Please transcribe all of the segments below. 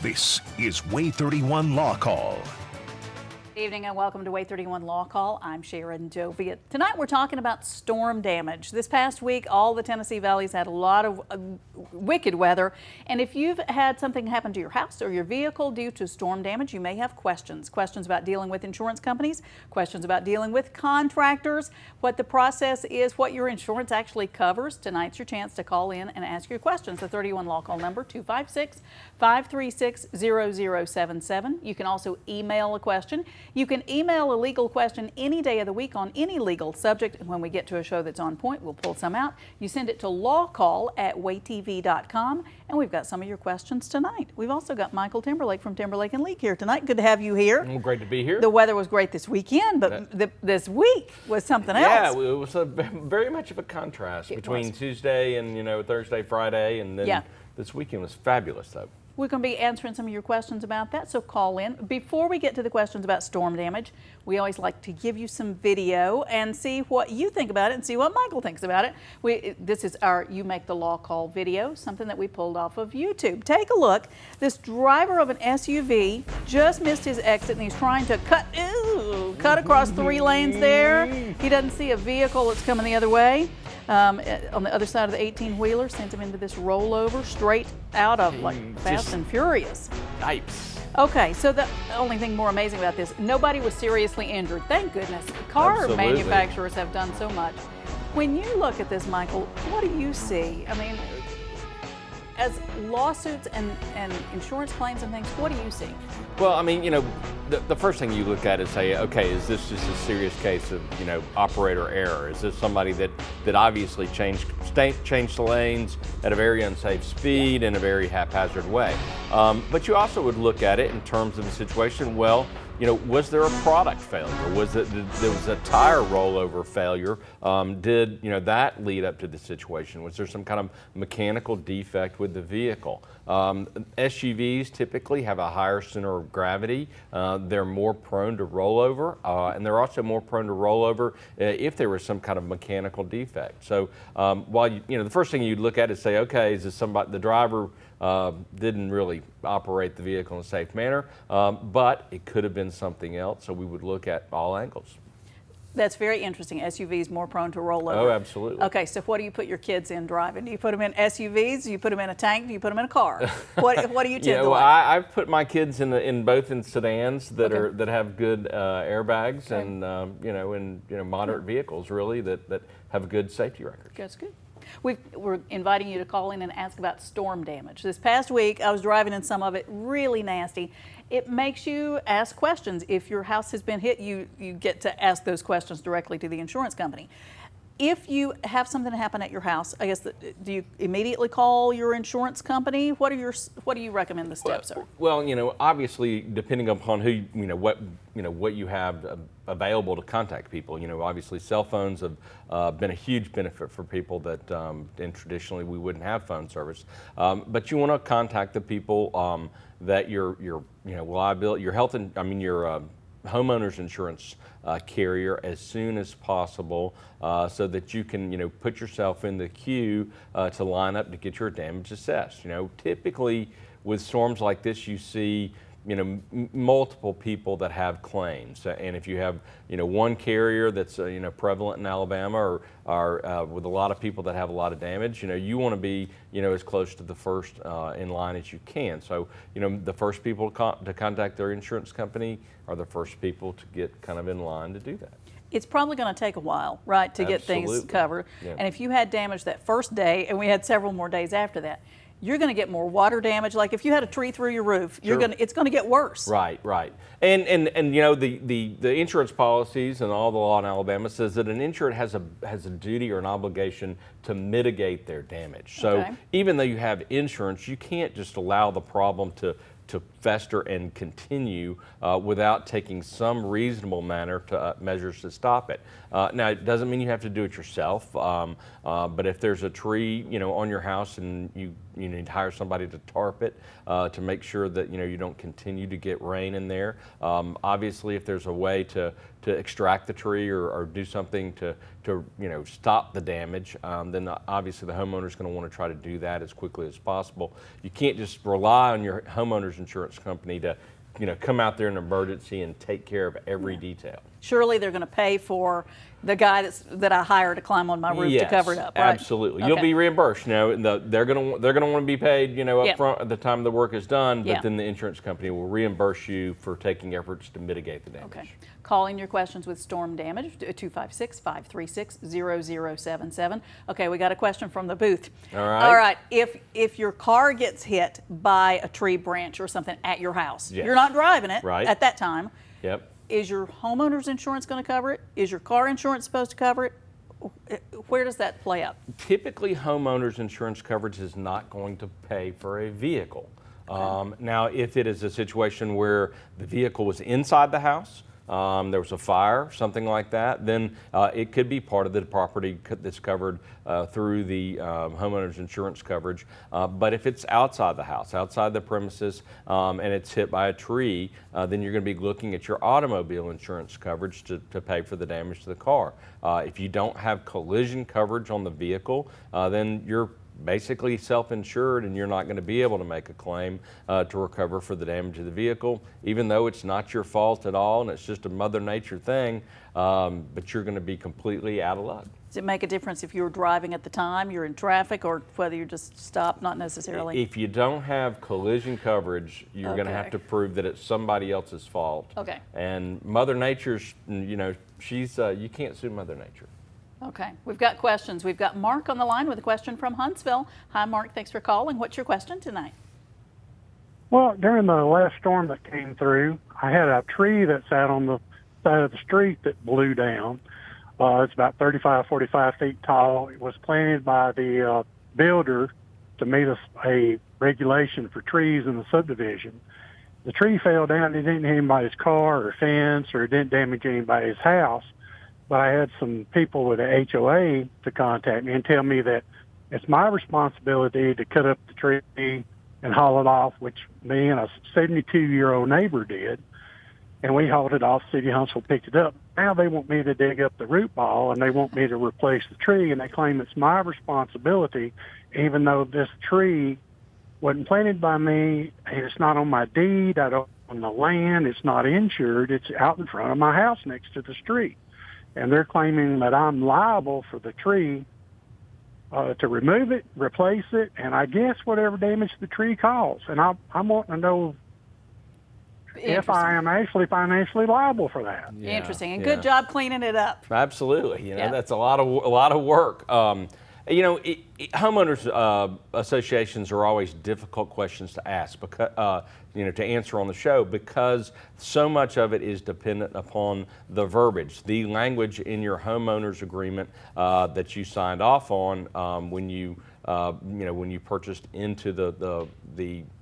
This is WAAY 31 Law Call. Good evening and welcome to WAAY 31 Law Call. I'm Sharon Dovia. Tonight we're talking about storm damage. This past week, all the Tennessee valleys had a lot of wicked weather. And if you've had something happen to your house or your vehicle due to storm damage, you may have questions. Questions about dealing with insurance companies, questions about dealing with contractors, what the process is, what your insurance actually covers. Tonight's your chance to call in and ask your questions. The 31 Law Call number, 256-536-0077. You can also email a question. You can email a legal question any day of the week on any legal subject. And when we get to a show that's on point, we'll pull some out. You send it to lawcall@waytv.com, and we've got some of your questions tonight. We've also got Michael Timberlake from Timberlake and Leak here tonight. Good to have you here. Well, great to be here. The weather was great this weekend, but this week was something else. Yeah, it was very much of a contrast between Tuesday and Thursday, Friday, and then this weekend was fabulous though. We're going to be answering some of your questions about that, so call in. Before we get to the questions about storm damage, we always like to give you some video and see what you think about it and see what Michael thinks about it. This is our You Make the Law Call video, something that we pulled off of YouTube. Take a look. This driver of an SUV just missed his exit and he's trying to cut across 3 lanes there. He doesn't see a vehicle that's coming the other way. On the other side of the 18-wheeler, sends him into this rollover straight out of like Fast and Furious. Yipes. Okay, so the only thing more amazing about this, nobody was seriously injured. Thank goodness. Car manufacturers have done so much. When you look at this, Michael, what do you see? I mean, as lawsuits and insurance claims and things, what do you see? Well, I mean, the first thing you look at is say, okay, is this just a serious case of, operator error? Is this somebody that obviously changed the lanes at a very unsafe speed in a very haphazard way? But you also would look at it in terms of the situation, well, was there a product failure? There was a tire rollover failure? Did that lead up to the situation? Was there some kind of mechanical defect with the vehicle? SUVs typically have a higher center of gravity. They're more prone to rollover, and they're also more prone to rollover if there was some kind of mechanical defect. So while the first thing you'd look at is say, okay, is this somebody, the driver didn't really operate the vehicle in a safe manner, but it could have been something else, so we would look at all angles. That's very interesting. SUVs more prone to rollover. Oh, absolutely. Okay, so what do you put your kids in driving? Do you put them in SUVs? Do you put them in a tank? Do you put them in a car? What do you tend to like? I've put my kids in both in sedans that have good airbags and in moderate vehicles really that have a good safety record. That's good. We're inviting you to call in and ask about storm damage. This past week, I was driving in some of it, really nasty. It makes you ask questions. If your house has been hit, you get to ask those questions directly to the insurance company. If you have something happen at your house, I guess, do you immediately call your insurance company? What do you recommend the steps are? Well, obviously, depending upon who, what you have available to contact people. Obviously, cell phones have been a huge benefit for people that, and traditionally we wouldn't have phone service. But you want to contact the people that your liability, your health, and your homeowner's insurance carrier as soon as possible, so that you can put yourself in the queue to line up to get your damage assessed. Typically with storms like this, you see multiple people that have claims, and if you have one carrier that's prevalent in Alabama or with a lot of people that have a lot of damage, you want to be as close to the first in line as you can. So the first people to contact their insurance company are the first people to get kind of in line to do that. It's probably going to take a while, right, to get things covered. Yeah. And if you had damage that first day, and we had several more days after that, you're going to get more water damage. Like if you had a tree through your roof, it's going to get worse. Right. And the insurance policies and all the law in Alabama says that an insured has a duty or an obligation to mitigate their damage. So even though you have insurance, you can't just allow the problem to fester and continue without taking some reasonable measures to stop it. Now, it doesn't mean you have to do it yourself, but if there's a tree, on your house and you need to hire somebody to tarp it to make sure that you don't continue to get rain in there. Obviously, if there's a way to to extract the tree or do something to stop the damage, then obviously the homeowner's going to want to try to do that as quickly as possible. You can't just rely on your homeowner's insurance company to come out there in an emergency and take care of every detail. Surely they're going to pay for the guy that I hire to climb on my roof to cover it up, right? Absolutely. Okay. You'll be reimbursed. They're going to want to be paid, up front at the time the work is done, but then the insurance company will reimburse you for taking efforts to mitigate the damage. Okay. Calling your questions with storm damage, 256-536-0077. Okay, we got a question from the booth. All right. All right. If your car gets hit by a tree branch or something at your house, you're not driving it at that time. Yep. Is your homeowner's insurance going to cover it? Is your car insurance supposed to cover it? Where does that play out? Typically, homeowner's insurance coverage is not going to pay for a vehicle. Okay. Now, if it is a situation where the vehicle was inside the house, there was a fire, something like that, then it could be part of the property that's covered through the homeowner's insurance coverage. But if it's outside the house, outside the premises, and it's hit by a tree, then you're going to be looking at your automobile insurance coverage to pay for the damage to the car. If you don't have collision coverage on the vehicle, then you're basically self-insured and you're not going to be able to make a claim to recover for the damage of the vehicle, even though it's not your fault at all and it's just a Mother Nature thing, but you're going to be completely out of luck. Does it make a difference if you were driving at the time, you're in traffic, or whether you're just stopped? Not necessarily. If you don't have collision coverage, you're going to have to prove that it's somebody else's fault. Okay. And Mother Nature's, she's, you can't sue Mother Nature. Okay, we've got questions. We've got Mark on the line with a question from Huntsville. Hi, Mark. Thanks for calling. What's your question tonight? Well, during the last storm that came through, I had a tree that sat on the side of the street that blew down. It's about 45 feet tall. It was planted by the builder to meet a regulation for trees in the subdivision. The tree fell down. It didn't hit anybody's car or fence, or it didn't damage anybody's house. But I had some people with the HOA to contact me and tell me that it's my responsibility to cut up the tree and haul it off, which me and a 72-year-old neighbor did. And we hauled it off. City Huntsville picked it up. Now they want me to dig up the root ball, and they want me to replace the tree, and they claim it's my responsibility, even though this tree wasn't planted by me, and it's not on my deed, I don't own the land, it's not insured, it's out in front of my house next to the street. And they're claiming that I'm liable for the tree to remove it, replace it, and I guess whatever damage the tree caused. And I'm wanting to know if I am actually financially liable for that. Yeah, interesting. And good job cleaning it up. Absolutely. That's a lot of work. Homeowners associations are always difficult questions to ask, because, to answer on the show, because so much of it is dependent upon the verbiage, the language in your homeowner's agreement that you signed off on when you purchased into the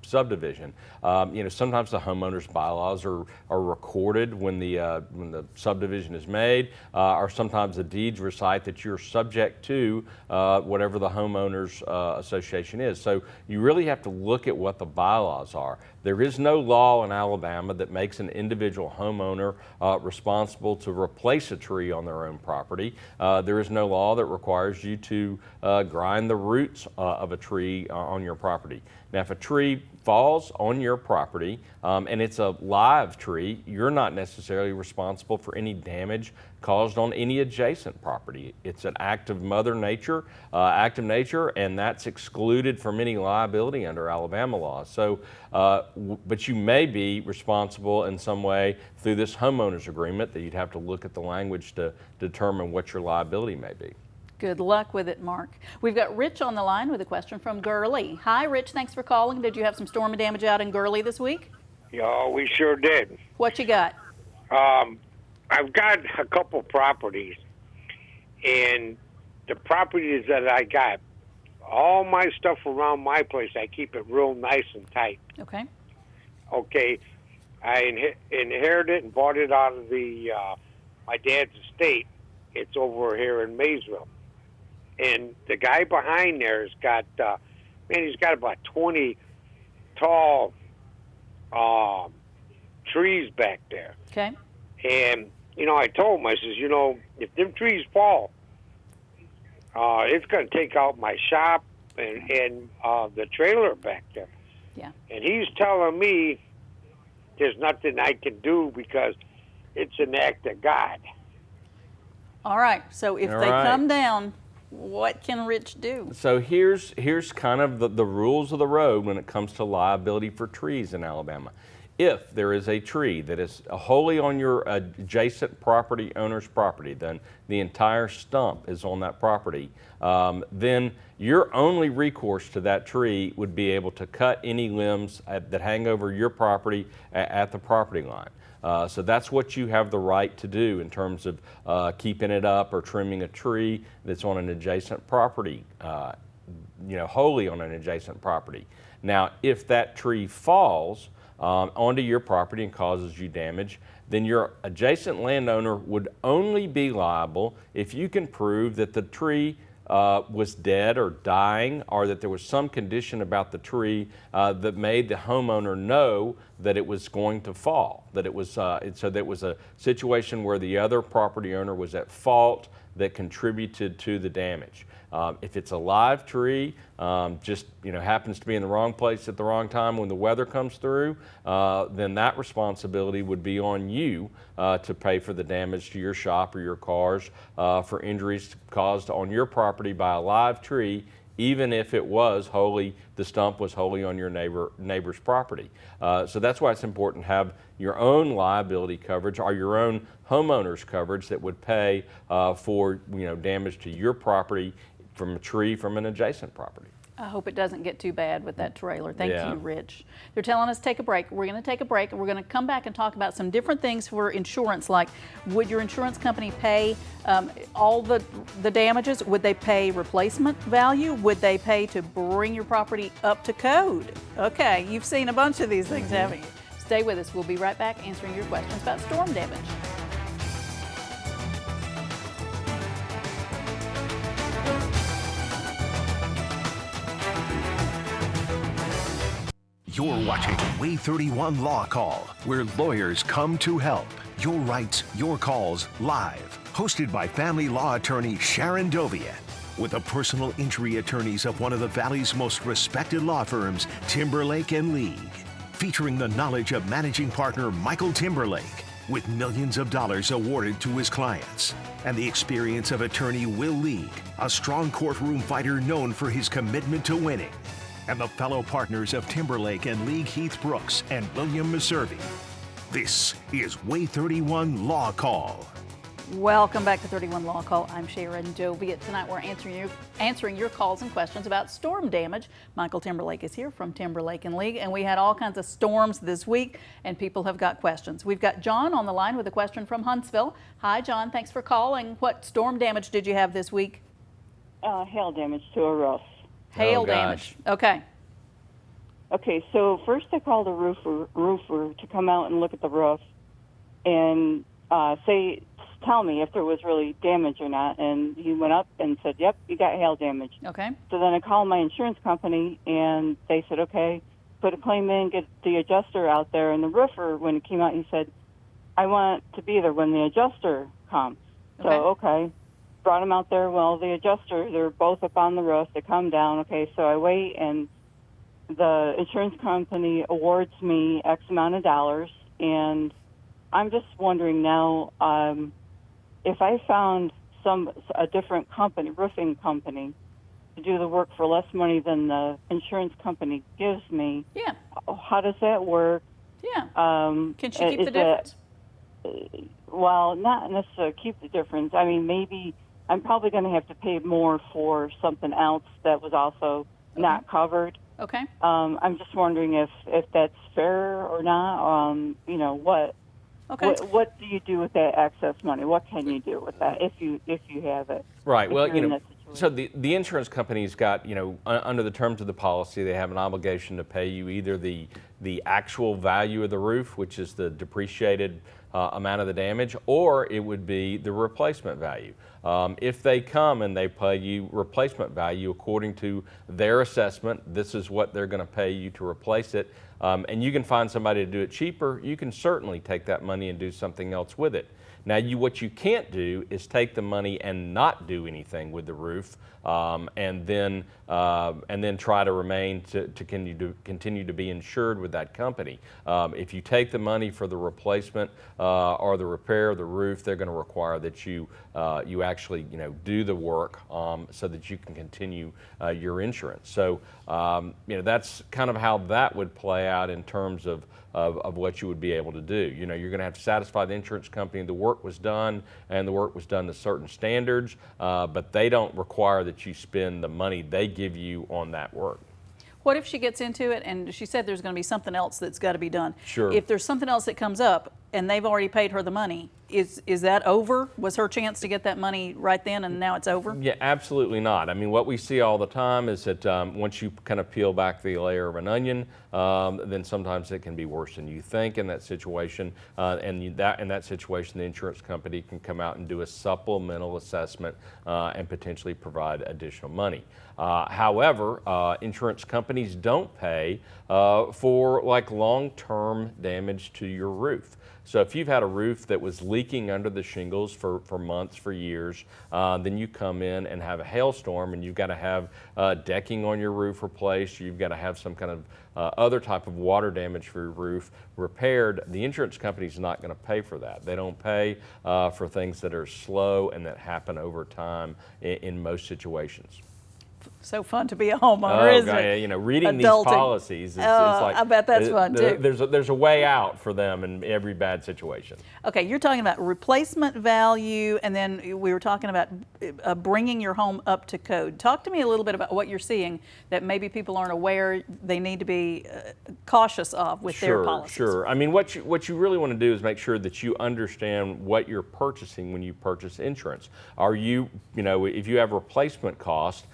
subdivision. Sometimes the homeowner's bylaws are recorded when the subdivision is made, or sometimes the deeds recite that you're subject to whatever the homeowners association is. So you really have to look at what the bylaws are. There is no law in Alabama that makes an individual homeowner responsible to replace a tree on their own property. There is no law that requires you to grind the roots of a tree on your property. Now, if a tree falls on your property and it's a live tree, you're not necessarily responsible for any damage caused on any adjacent property. It's an act of Mother Nature, and that's excluded from any liability under Alabama law. So, but you may be responsible in some way through this homeowner's agreement that you'd have to look at the language to determine what your liability may be. Good luck with it, Mark. We've got Rich on the line with a question from Gurley. Hi, Rich. Thanks for calling. Did you have some storm damage out in Gurley this week? Yeah, we sure did. What you got? I've got a couple properties, and the properties that I got, all my stuff around my place, I keep it real nice and tight. Okay. Okay. I inherited and bought it out of my dad's estate. It's over here in Maysville. And the guy behind there has got, he's got about 20 tall trees back there. Okay. And I told him, I says, if them trees fall, it's going to take out my shop and the trailer back there. Yeah. And he's telling me there's nothing I can do because it's an act of God. All right. So if they come down, what can Rich do? So here's kind of the rules of the road when it comes to liability for trees in Alabama. If there is a tree that is wholly on your adjacent property owner's property, then the entire stump is on that property, then your only recourse to that tree would be able to cut any limbs that hang over your property at the property line. So that's what you have the right to do in terms of keeping it up or trimming a tree that's on an adjacent property, wholly on an adjacent property. Now, if that tree falls onto your property and causes you damage, then your adjacent landowner would only be liable if you can prove that the tree was dead or dying, or that there was some condition about the tree that made the homeowner know that it was going to fall, that it was so that it was a situation where the other property owner was at fault that contributed to the damage. If it's a live tree, just happens to be in the wrong place at the wrong time when the weather comes through, then that responsibility would be on you to pay for the damage to your shop or your cars for injuries caused on your property by a live tree, even if it was the stump was wholly on your neighbor's property. So that's why it's important to have your own liability coverage or your own homeowner's coverage that would pay for damage to your property from a tree from an adjacent property. I hope it doesn't get too bad with that trailer. Thank you, Rich. They're telling us to take a break. We're going to take a break, and we're going to come back and talk about some different things for insurance, like would your insurance company pay all the damages? Would they pay replacement value? Would they pay to bring your property up to code? Okay, you've seen a bunch of these things, haven't you? Stay with us. We'll be right back answering your questions about storm damage. You're watching WAAY 31 Law Call, where lawyers come to help. Your rights, your calls, live. Hosted by family law attorney Sharon Dovian. With the personal injury attorneys of one of the Valley's most respected law firms, Timberlake and League. Featuring the knowledge of managing partner Michael Timberlake, with millions of dollars awarded to his clients. And the experience of attorney Will League, a strong courtroom fighter known for his commitment to winning. And the fellow partners of Timberlake and League Heath Brooks and William Meservey. This is WAAY 31 Law Call. Welcome back to 31 Law Call. I'm Sharon Dovian. Tonight we're answering your calls and questions about storm damage. Michael Timberlake is here from Timberlake and League, and we had all kinds of storms this week, and people have got questions. We've got John on the line with a question from Huntsville. Hi, John. Thanks for calling. What storm damage did you have this week? Hail damage to a roof. Hail damage. Okay. Okay, so first I called a roofer to come out and look at the roof and tell me if there was really damage or not. And he went up and said, yep, you got hail damage. Okay. So then I called my insurance company, and they said, okay, put a claim in, get the adjuster out there. And the roofer, when he came out, he said, I want to be there when the adjuster comes. So, okay. Brought him out there. Well, the adjuster, they're both up on the roof. They come down. Okay, so I wait, and the insurance company awards me X amount of dollars, and I'm just wondering now if I found a different company, roofing company, to do the work for less money than the insurance company gives me. Yeah. How does that work? Yeah. Can she keep the difference? Well, not necessarily keep the difference. I mean, maybe I'm probably going to have to pay more for something else that was also not covered. Okay. I'm just wondering if that's fair or not. What? Okay. What do you do with that excess money? What can you do with that if you have it? Right. Well, so the insurance company's got, under the terms of the policy, they have an obligation to pay you either the actual value of the roof, which is the depreciated amount of the damage, or it would be the replacement value. If they come and they pay you replacement value according to their assessment, this is what they're going to pay you to replace it, and you can find somebody to do it cheaper, you can certainly take that money and do something else with it. Now, what you can't do is take the money and not do anything with the roof, and then try to remain to continue to be insured with that company. If you take the money for the replacement or the repair of the roof, they're going to require that you actually do the work so that you can continue your insurance. So that's kind of how that would play out in terms of what you would be able to do. You're going to have to satisfy the insurance company the work was done, and the work was done to certain standards, but they don't require that you spend the money they give you on that work. What if she gets into it and she said there's going to be something else that's got to be done? Sure. If there's something else that comes up and they've already paid her the money, is that over? Was her chance to get that money right then and now it's over? Yeah, absolutely not. I mean, what we see all the time is that once you kind of peel back the layer of an onion, then sometimes it can be worse than you think in that situation. In that situation, the insurance company can come out and do a supplemental assessment and potentially provide additional money. However, insurance companies don't pay for like long-term damage to your roof. So if you've had a roof that was leaking under the shingles for months, for years, then you come in and have a hailstorm and you've got to have decking on your roof replaced, you've got to have some kind of other type of water damage for your roof repaired, the insurance company's not going to pay for that. They don't pay for things that are slow and that happen over time in most situations. So fun to be a homeowner, isn't it? Reading Adulting. these policies is like, I bet that's fun too. There's a way out for them in every bad situation. Okay, you're talking about replacement value, and then we were talking about bringing your home up to code. Talk to me a little bit about what you're seeing that maybe people aren't aware they need to be cautious of with their policies. Sure. I mean, what you really want to do is make sure that you understand what you're purchasing when you purchase insurance. If you have replacement cost,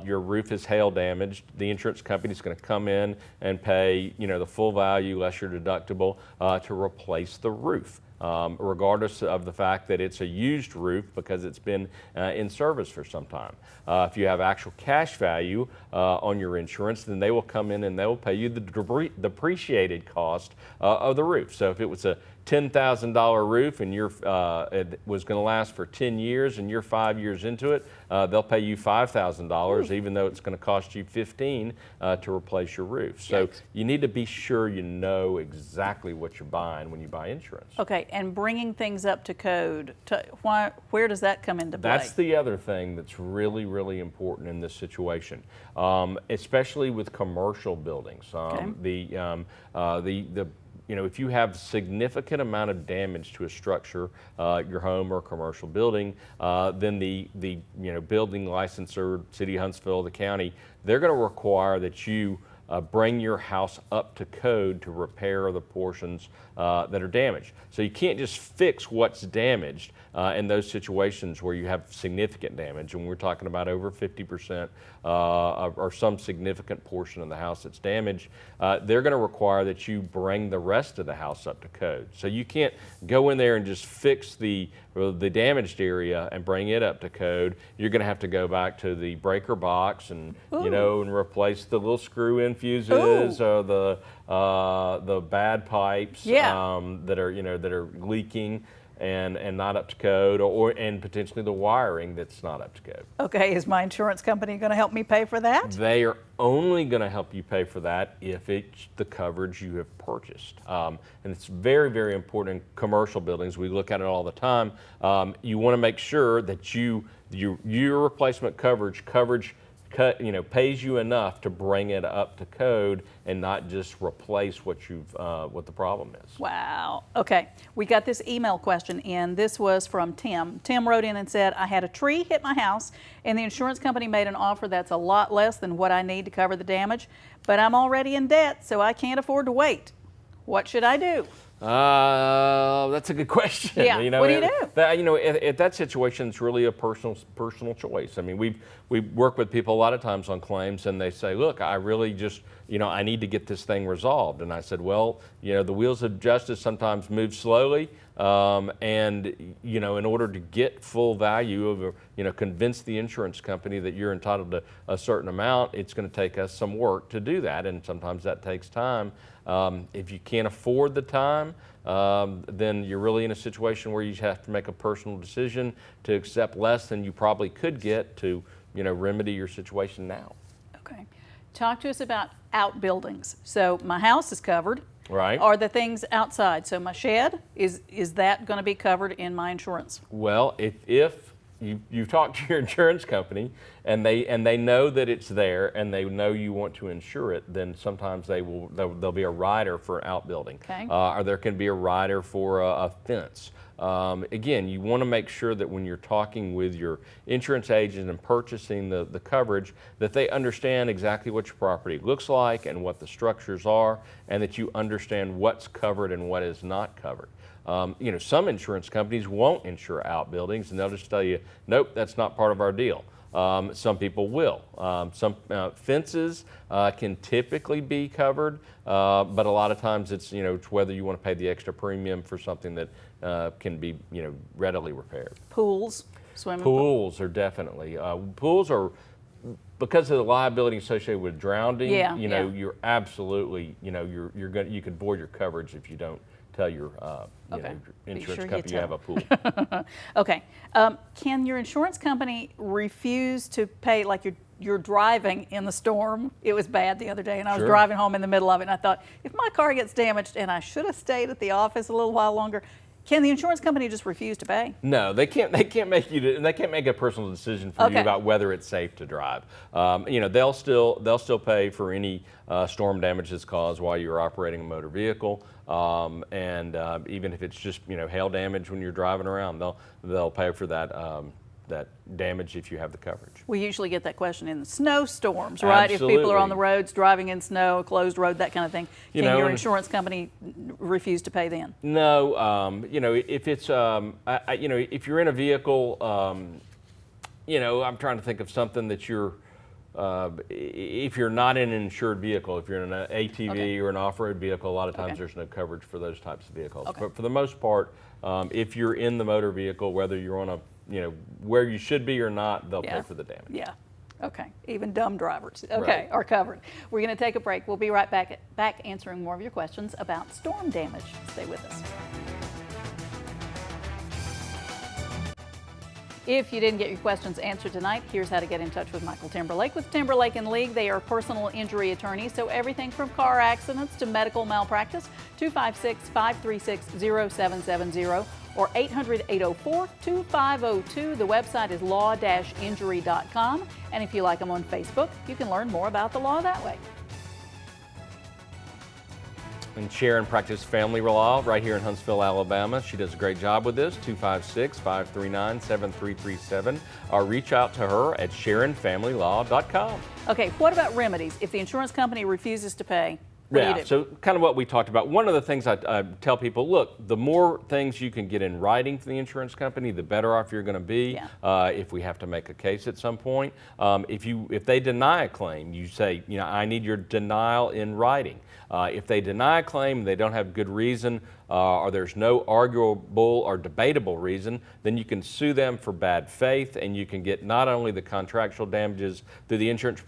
your roof is hail damaged, the insurance company is going to come in and pay the full value less your deductible to replace the roof. Regardless of the fact that it's a used roof because it's been in service for some time. If you have actual cash value on your insurance, then they will come in and they will pay you the depreciated cost of the roof. So if it was a $10,000 roof and it was going to last for 10 years and you're 5 years into it, they'll pay you $5,000 even though it's going to cost you $15,000 to replace your roof. So you need to be sure you know exactly what you're buying when you buy insurance. Okay, and bringing things up to code, where does that come into play? That's the other thing that's really, really important in this situation, especially with commercial buildings. If you have significant amount of damage to a structure, your home or commercial building, then the building licensor, City of Huntsville, the county, they're going to require that you bring your house up to code to repair the portions that are damaged. So you can't just fix what's damaged in those situations where you have significant damage, and we're talking about over 50% or some significant portion of the house that's damaged. They're going to require that you bring the rest of the house up to code. So you can't go in there and just fix the damaged area and bring it up to code. You're going to have to go back to the breaker box and and replace the little screw-in fuses or the bad pipes that are leaking and not up to code, and potentially the wiring that's not up to code. Okay, is my insurance company going to help me pay for that? They are only going to help you pay for that if it's the coverage you have purchased. And it's very, very important in commercial buildings. We look at it all the time. You want to make sure that your replacement coverage pays you enough to bring it up to code and not just replace what the problem is. Wow. Okay, we got this email question in. This was from Tim. Tim wrote in and said, I had a tree hit my house and the insurance company made an offer that's a lot less than what I need to cover the damage, but I'm already in debt, so I can't afford to wait. What should I do? That's a good question. Yeah. What do you do? At that situation, it's really a personal choice. I mean, we work with people a lot of times on claims, and they say, "Look, I really just, I need to get this thing resolved. And I said, well, the wheels of justice sometimes move slowly. And in order to get full value of, convince the insurance company that you're entitled to a certain amount, it's going to take us some work to do that, and sometimes that takes time. If you can't afford the time, then you're really in a situation where you have to make a personal decision to accept less than you probably could get to, remedy your situation now. Okay. Talk to us about outbuildings. So my house is covered. Right. Are the things outside? So my shed, is that going to be covered in my insurance? Well, if you've talked to your insurance company and they know that it's there and they know you want to insure it, then sometimes there'll be a rider for an outbuilding. Okay. Or there can be a rider for a fence. Again, you want to make sure that when you're talking with your insurance agent and purchasing the coverage, that they understand exactly what your property looks like and what the structures are, and that you understand what's covered and what is not covered. Some insurance companies won't insure outbuildings, and they'll just tell you, nope, that's not part of our deal. Some people will. Some fences can typically be covered, but a lot of times it's whether you want to pay the extra premium for something that can be readily repaired. Pools, swimming pools. Pools are definitely pools are, because of the liability associated with drowning. You're absolutely you could void your coverage if you don't tell your insurance company you have a pool. Okay. Can your insurance company refuse to pay, like you're driving in the storm? It was bad the other day, and I was driving home in the middle of it, and I thought, if my car gets damaged and I should have stayed at the office a little while longer, can the insurance company just refuse to pay? No, they can't make a personal decision for you about whether it's safe to drive. They'll still pay for any storm damage that's caused while you're operating a motor vehicle, and even if it's just hail damage when you're driving around, they'll pay for that damage if you have the coverage. We usually get that question in the snowstorms, right? Absolutely. If people are on the roads driving in snow, closed road, that kind of thing. Can your insurance company refuse to pay then? No. If it's if you're in a vehicle, I'm trying to think of something that you're. If you're not in an insured vehicle, if you're in an ATV or an off-road vehicle, a lot of times there's no coverage for those types of vehicles. But for the most part, if you're in the motor vehicle, whether you're on a where you should be or not, they'll pay for the damage. Yeah. Okay. Even dumb drivers, are covered. We're going to take a break. We'll be right back answering more of your questions about storm damage. Stay with us. If you didn't get your questions answered tonight, here's how to get in touch with Michael Timberlake. With Timberlake & League, they are personal injury attorneys, so everything from car accidents to medical malpractice. 256-536-0770 or 800-804-2502. The website is law-injury.com. And if you like them on Facebook, you can learn more about the law that way. And Sharon practices family law right here in Huntsville, Alabama. She does a great job with this. 256-539-7337. Or reach out to her at SharonFamilyLaw.com. Okay, what about remedies? If the insurance company refuses to pay, what do you do? So kind of what we talked about. One of the things I tell people, look, the more things you can get in writing from the insurance company, the better off you're going to be. If we have to make a case at some point. If they deny a claim, you say, I need your denial in writing. If they deny a claim, they don't have good reason, or there's no arguable or debatable reason, then you can sue them for bad faith, and you can get not only the contractual damages through the insurance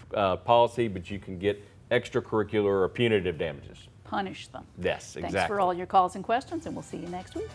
policy, but you can get extracurricular or punitive damages. Punish them. Yes, exactly. Thanks for all your calls and questions, and we'll see you next week.